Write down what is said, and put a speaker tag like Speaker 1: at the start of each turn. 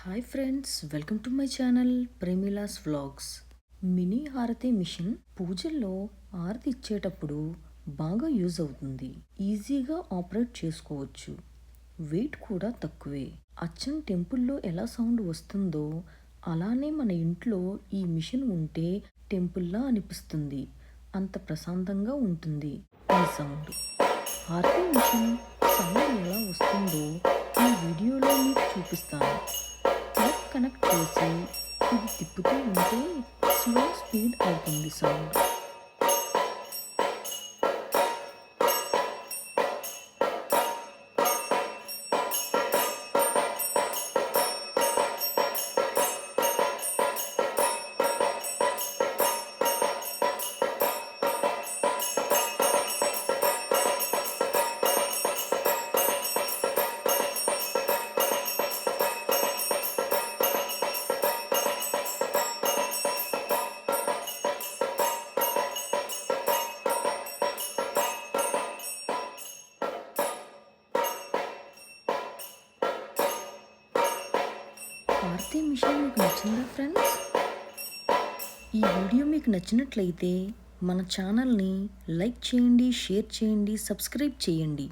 Speaker 1: Hi friends, welcome to my channel Premila's vlogs. Mini హారతి machine పూజల్లో హారతి ఇచ్చేటప్పుడు బాగా యూజ్ అవుతుంది. ఈజీగా ఆపరేట్ చేసుకోవచ్చు. వెయిట్ కూడా తక్కువే. అచ్చం టెంపుల్లో ఎలా సౌండ్ వస్తుందో అలానే మన ఇంట్లో ఈ మిషన్ ఉంటే టెంపుల్లా అనిపిస్తుంది. అంత ప్రశాంతంగా ఉంటుంది ఈ సౌండ్. హారతి మిషన్ సౌండ్ ఎలా వస్తుందో ఈ వీడియోలో మీకు చూపిస్తాను. కనెక్ట్ చేసి ఇది తిప్పుతూ ఉంటే స్లో స్పీడ్ అవుతుంది సౌండ్. హారతి మిషన్ మీకు నచ్చిందా ఫ్రెండ్స్? ఈ వీడియో మీకు నచ్చినట్లయితే మన ఛానల్ని లైక్ చేయండి, షేర్ చేయండి, సబ్స్క్రైబ్ చేయండి.